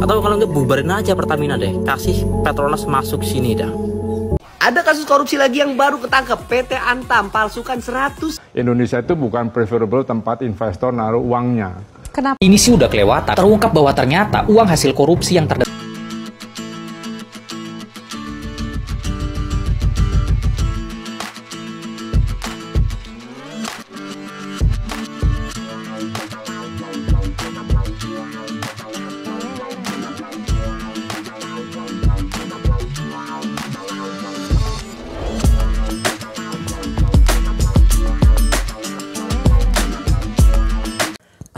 Atau kalau nggak bubarin aja Pertamina deh, kasih Petronas masuk sini dah. Ada kasus korupsi lagi yang baru ketangkep, PT Antam palsukan 100. Indonesia itu bukan preferable tempat investor naruh uangnya. Kenapa? Ini sih udah kelewatan. Terungkap bahwa ternyata uang hasil korupsi yang terdapat.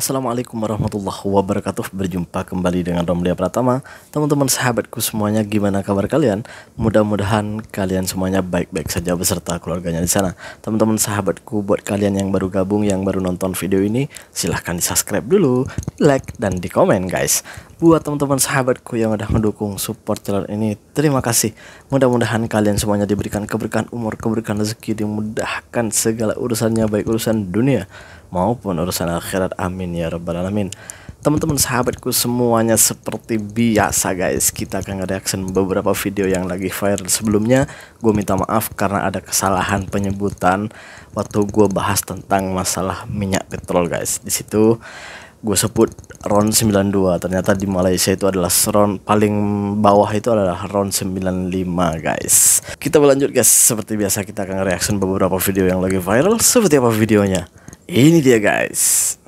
Assalamualaikum warahmatullahi wabarakatuh. Berjumpa kembali dengan Romlia Pratama. Teman-teman sahabatku semuanya, gimana kabar kalian? Mudah-mudahan kalian semuanya baik-baik saja beserta keluarganya di sana. Teman-teman sahabatku, buat kalian yang baru gabung, yang baru nonton video ini, silahkan di subscribe dulu, like, dan di komen guys. Buat teman-teman sahabatku yang udah mendukung support channel ini, terima kasih. Mudah-mudahan kalian semuanya diberikan keberkahan umur, keberkahan rezeki, dimudahkan segala urusannya, baik urusan dunia maupun urusan akhirat, amin ya rabbal alamin. Teman-teman sahabatku semuanya, seperti biasa guys, kita akan reaction beberapa video yang lagi viral sebelumnya. Gue minta maaf karena ada kesalahan penyebutan waktu gue bahas tentang masalah minyak petrol guys. Di situ gue sebut RON 92, ternyata di Malaysia itu adalah RON paling bawah itu adalah RON 95 guys. Kita berlanjut guys, seperti biasa kita akan reaction beberapa video yang lagi viral. Seperti apa videonya? Ini dia guys.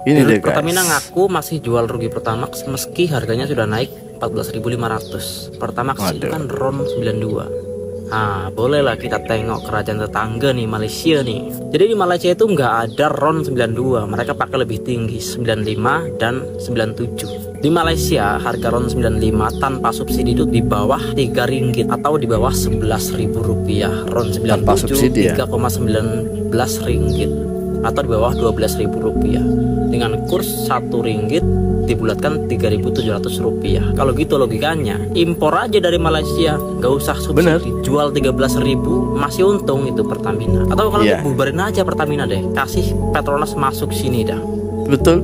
Ini dia guys. Pertamina ngaku masih jual rugi Pertamax meski harganya sudah naik 14.500. Pertamax itu kan RON 92. Nah, bolehlah kita tengok kerajaan tetangga nih, Malaysia nih. Jadi di Malaysia itu nggak ada RON 92, mereka pakai lebih tinggi, 95 dan 97. Di Malaysia harga RON 95 tanpa subsidi itu di bawah 3 ringgit atau di bawah 11.000 rupiah. RON 97 3,19 ringgit atau di bawah 12.000 rupiah. Dengan kurs 1 ringgit dibulatkan 3.700 rupiah. Kalau gitu logikanya impor aja dari Malaysia, nggak usah subsidi. Jual 13.000 masih untung itu Pertamina. Atau kalau bubarin aja Pertamina deh, kasih Petronas masuk sini dah. Betul.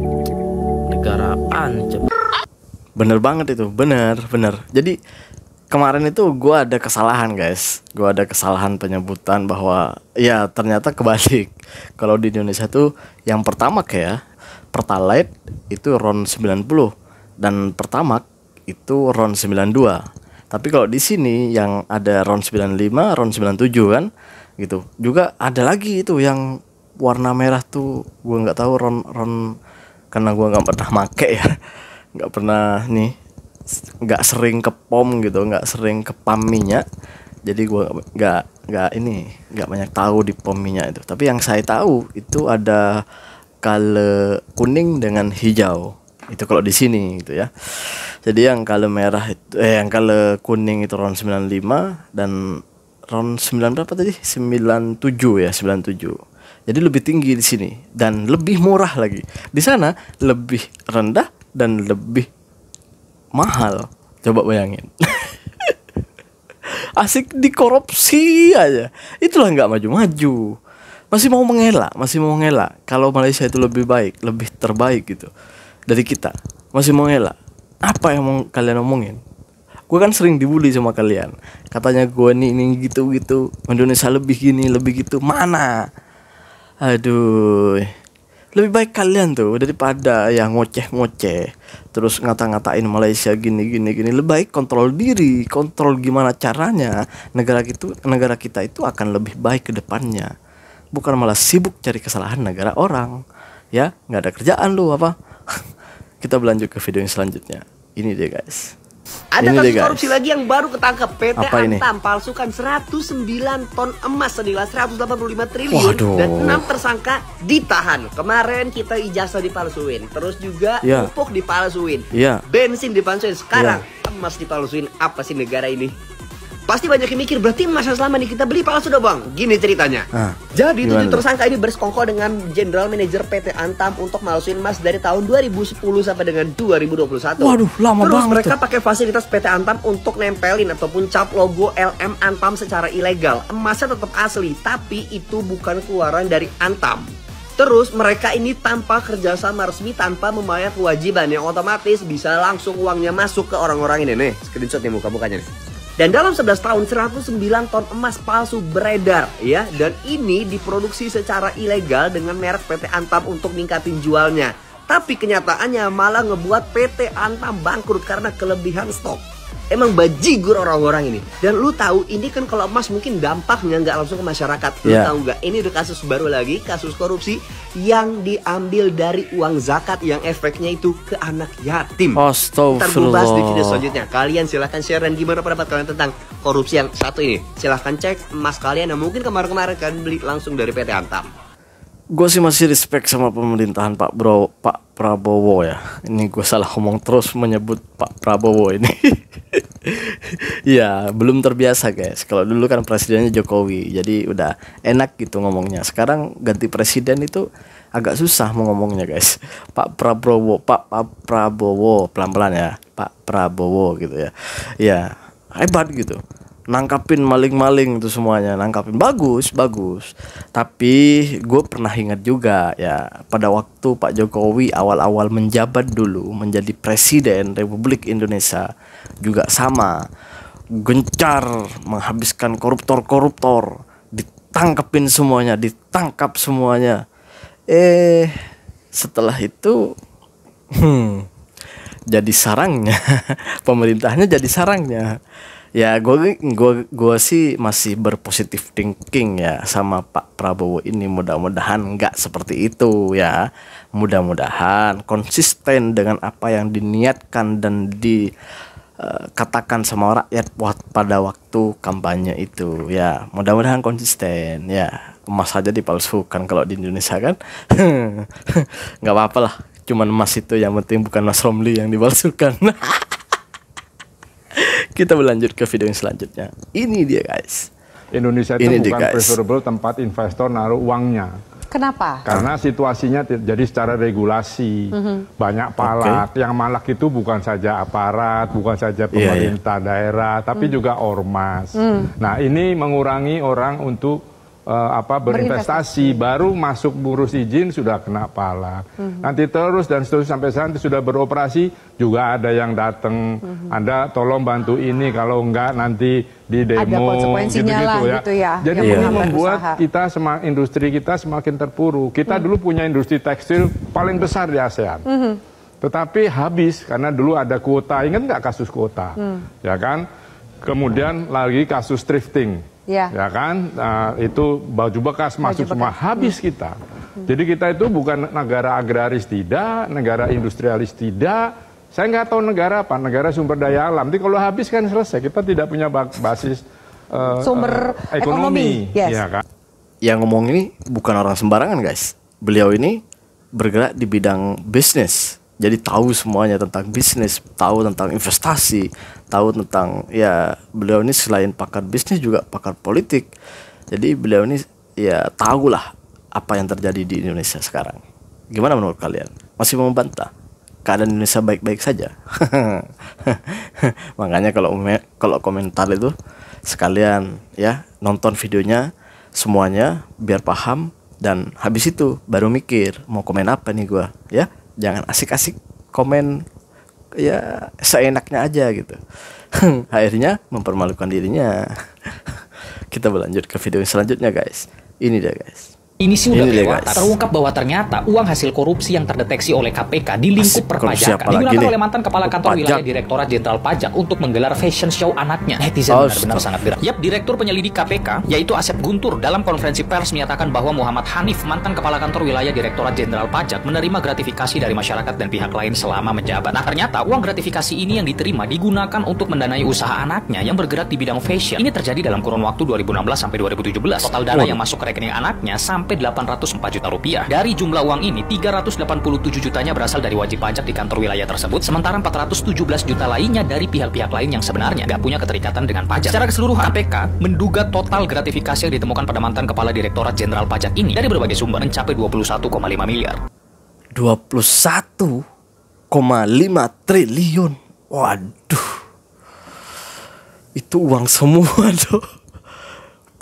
Negara apaan coba? Bener banget itu, bener. Jadi kemarin itu gue ada kesalahan guys. Gue ada kesalahan penyebutan bahwa ya ternyata kebalik. Kalau di Indonesia tuh yang pertama kayak Pertalite itu RON 90 dan Pertamax itu RON 92. Tapi kalau di sini yang ada RON 95, RON 97 kan gitu. Juga ada lagi itu yang warna merah tuh, gue nggak tahu RON karena gue nggak pernah make ya. Nggak pernah nih, nggak sering ke pom gitu, nggak sering ke pam minyak. Jadi gue nggak banyak tahu di pom minyak itu. Tapi yang saya tahu itu ada color kuning dengan hijau. Itu kalau di sini gitu ya. Jadi yang color merah itu yang color kuning itu RON 95 dan RON 9 berapa tadi? 97 ya, 97. Jadi lebih tinggi di sini dan lebih murah lagi. Di sana lebih rendah dan lebih mahal. Coba bayangin. Asik dikorupsi aja. Itulah nggak maju-maju. Masih mau mengelak kalau Malaysia itu lebih baik, lebih terbaik gitu dari kita. Masih mau ngelak. Apa yang mau kalian omongin? Gue kan sering dibully sama kalian. Katanya gue ini gitu. Indonesia lebih gini, lebih gitu. Mana? Aduh. Lebih baik kalian tuh daripada yang ngoceh-ngoceh terus ngata-ngatain Malaysia gini. Lebih baik kontrol diri, kontrol gimana caranya negara kita itu akan lebih baik ke depannya. Bukan malah sibuk cari kesalahan negara orang. Ya, nggak ada kerjaan lu apa. Kita berlanjut ke video yang selanjutnya. Ini dia guys. Ada kasus korupsi lagi yang baru ketangkep, PT Antam ini? palsukan 109 ton emas senilai 185 triliun. Dan 6 tersangka ditahan. Kemarin kita ijazah dipalsuin, terus juga pupuk dipalsuin, bensin dipalsuin, sekarang emas dipalsuin. Apa sih negara ini? Pasti banyak yang mikir, berarti emas yang selama ini kita beli palsu dah bang. Gini ceritanya. Jadi 7 tersangka ini bersekongkol dengan General Manager PT Antam untuk malsuin emas dari tahun 2010 sampai dengan 2021. Waduh, lama banget. Terus mereka pakai fasilitas PT Antam untuk nempelin ataupun cap logo LM Antam secara ilegal. Emasnya tetap asli, tapi itu bukan keluaran dari Antam. Terus mereka ini tanpa kerjasama resmi, tanpa membayar kewajiban, yang otomatis bisa langsung uangnya masuk ke orang-orang ini nih. Screenshot nih muka-mukanya nih. Dan dalam 11 tahun 109 ton emas palsu beredar ya. Dan ini diproduksi secara ilegal dengan merek PT Antam untuk ningkatin jualnya. Tapi kenyataannya malah ngebuat PT Antam bangkrut karena kelebihan stok. Emang bajigur orang-orang ini. Dan lu tahu ini kan kalau emas mungkin dampaknya nggak langsung ke masyarakat. Lu tahu nggak? Ini udah kasus baru lagi, kasus korupsi yang diambil dari uang zakat yang efeknya itu ke anak yatim. Ntar gue bahas di video selanjutnya. Kalian silahkan share dan gimana pendapat kalian tentang korupsi yang satu ini. Silahkan cek emas kalian yang mungkin kemarin-kemarin kalian beli langsung dari PT Antam. Gue sih masih respect sama pemerintahan Pak Prabowo ya. Ini gue salah ngomong terus menyebut Pak Prabowo ini. Ya belum terbiasa guys. Kalau dulu kan presidennya Jokowi, jadi udah enak gitu ngomongnya. Sekarang ganti presiden itu agak susah mau ngomongnya guys. Pak Prabowo pelan-pelan ya. Pak Prabowo gitu ya. Ya hebat gitu. Nangkapin maling-maling itu semuanya, nangkapin bagus. Tapi gue pernah ingat juga ya, pada waktu Pak Jokowi awal-awal menjabat dulu menjadi presiden Republik Indonesia juga sama, gencar menghabiskan koruptor, ditangkap semuanya. Setelah itu jadi sarangnya, pemerintahnya jadi sarangnya. Ya gue sih masih berpositif thinking ya sama Pak Prabowo ini. Mudah-mudahan nggak seperti itu ya. Mudah-mudahan konsisten dengan apa yang diniatkan dan dikatakan sama rakyat pada waktu kampanye itu ya. Mudah-mudahan konsisten ya. Emas saja dipalsukan kalau di Indonesia kan. Nggak apa-apa lah. Cuman emas itu yang penting bukan Mas Romli yang dipalsukan. Kita berlanjut ke video yang selanjutnya. Ini dia guys. Indonesia itu bukan preferable tempat investor naruh uangnya. Kenapa? Karena situasinya jadi secara regulasi banyak palak. Yang malak itu bukan saja aparat, bukan saja pemerintah daerah, tapi juga ormas. Nah ini mengurangi orang untuk berinvestasi, baru masuk ngurus izin sudah kena palak. Nanti terus dan seterusnya sampai nanti sudah beroperasi juga ada yang datang, Anda tolong bantu ini kalau enggak nanti di demo. Ada konsekuensinya gitu ya. Jadi ini membuat industri kita semakin terpuruk. Kita dulu punya industri tekstil paling besar di ASEAN. Tetapi habis karena dulu ada kuota. Ingat nggak kasus kuota? Ya kan? Kemudian lagi kasus thrifting. Ya kan, itu baju bekas masuk semua, habis kita. Jadi kita itu bukan negara agraris tidak, negara industrialis tidak. Saya nggak tahu negara apa, negara sumber daya alam. Jadi kalau habis kan selesai, kita tidak punya basis sumber ekonomi. Ya kan? Yang ngomong ini bukan orang sembarangan guys. Beliau ini bergerak di bidang bisnis. Jadi tahu semuanya tentang bisnis, tahu tentang investasi, tahu tentang ya beliau ini selain pakar bisnis juga pakar politik. Jadi beliau ini ya tahulah apa yang terjadi di Indonesia sekarang. Gimana menurut kalian? Masih mau membantah? Keadaan Indonesia baik-baik saja. Makanya kalau komentar itu sekalian ya nonton videonya semuanya biar paham dan habis itu baru mikir mau komen apa nih gua ya. Jangan asik-asik komen ya seenaknya aja gitu. Akhirnya mempermalukan dirinya. Kita berlanjut ke video selanjutnya guys. Ini dia guys. Ini sih udah kelewatan. Terungkap bahwa ternyata uang hasil korupsi yang terdeteksi oleh KPK di lingkup perpajakan digunakan oleh mantan kepala kantor wilayah Direktorat Jenderal Pajak untuk menggelar fashion show anaknya. Netizen benar-benar sangat geram. Yap, Direktur Penyelidik KPK yaitu Asep Guntur dalam konferensi pers menyatakan bahwa Muhammad Hanif, mantan kepala kantor wilayah Direktorat Jenderal Pajak, menerima gratifikasi dari masyarakat dan pihak lain selama menjabat. Nah, ternyata uang gratifikasi ini yang diterima digunakan untuk mendanai usaha anaknya yang bergerak di bidang fashion. Ini terjadi dalam kurun waktu 2016 sampai 2017. Total dana yang masuk ke rekening anaknya sampai 804 juta rupiah. Dari jumlah uang ini, 387 jutanya berasal dari wajib pajak di kantor wilayah tersebut, sementara 417 juta lainnya dari pihak-pihak lain yang sebenarnya nggak punya keterikatan dengan pajak. Secara keseluruhan, KPK menduga total gratifikasi yang ditemukan pada mantan kepala Direktorat Jenderal Pajak ini dari berbagai sumber mencapai 21,5 miliar. 21,5 triliun. Waduh. Itu uang semua tuh.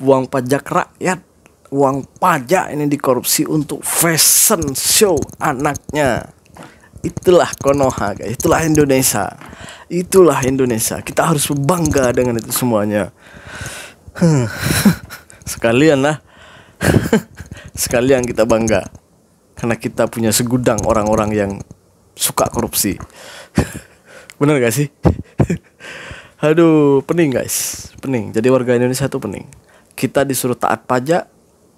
Uang pajak rakyat. uang pajak ini dikorupsi untuk fashion show anaknya. Itulah Konoha, guys. Itulah Indonesia. Itulah Indonesia. Kita harus bangga dengan itu semuanya. Sekalian lah. Sekalian kita bangga. Karena kita punya segudang orang-orang yang suka korupsi. Bener gak sih? Aduh, pening guys. Pening. Jadi warga Indonesia tuh pening. Kita disuruh taat pajak,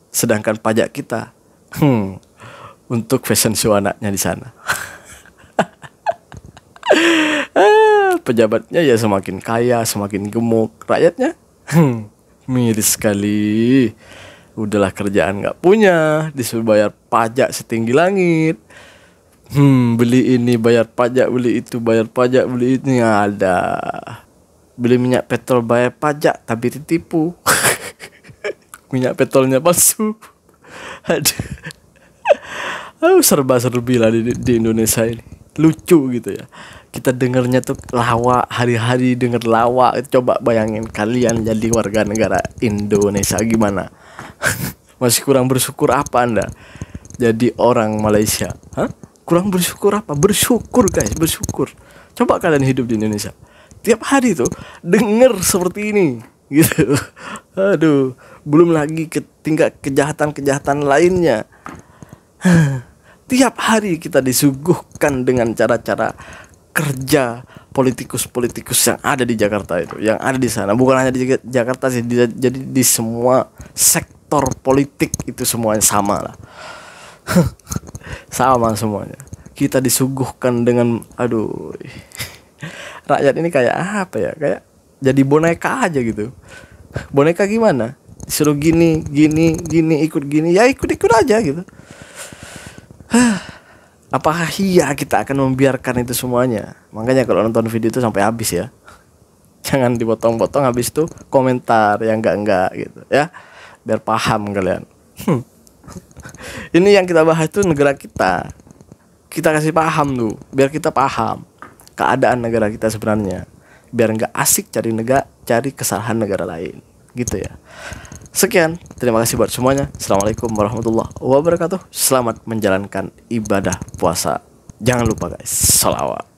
sedangkan pajak kita untuk fashion show anaknya di sana. Pejabatnya ya semakin kaya, semakin gemuk. Rakyatnya miris sekali. Udahlah kerjaan gak punya, disuruh bayar pajak setinggi langit. Beli ini bayar pajak, beli itu bayar pajak, beli ini ada. Beli minyak petrol bayar pajak tapi ditipu. Minyak petrolnya palsu. Aduh, serba-serbi lah di Indonesia ini. Lucu gitu ya. Kita dengarnya tuh lawak, hari-hari denger lawak. Coba bayangin kalian jadi warga negara Indonesia gimana? Masih kurang bersyukur apa Anda jadi orang Malaysia? Kurang bersyukur apa? Bersyukur guys, bersyukur. Coba kalian hidup di Indonesia. Tiap hari tuh denger seperti ini gitu. Aduh, belum lagi tingkat kejahatan-kejahatan lainnya. Tiap hari kita disuguhkan dengan cara-cara kerja politikus-politikus yang ada di Jakarta itu, yang ada di sana. Bukan hanya di Jakarta sih, jadi di semua sektor politik itu semuanya sama lah. Sama semuanya. Kita disuguhkan dengan aduh. Rakyat ini kayak apa ya? Kayak jadi boneka aja gitu. Boneka gimana? Disuruh gini, ikut gini, ya ikut-ikut aja gitu. Apakah iya kita akan membiarkan itu semuanya? Makanya kalau nonton video itu sampai habis ya. Jangan dipotong-potong, habis itu komentar yang enggak gitu ya. Biar paham kalian. Ini yang kita bahas itu negara kita. Kita kasih paham tuh, biar kita paham keadaan negara kita sebenarnya. Biar enggak asik cari kesalahan negara lain. Gitu ya. Sekian, terima kasih buat semuanya. Assalamualaikum warahmatullahi wabarakatuh. Selamat menjalankan ibadah puasa. Jangan lupa guys, sholawat.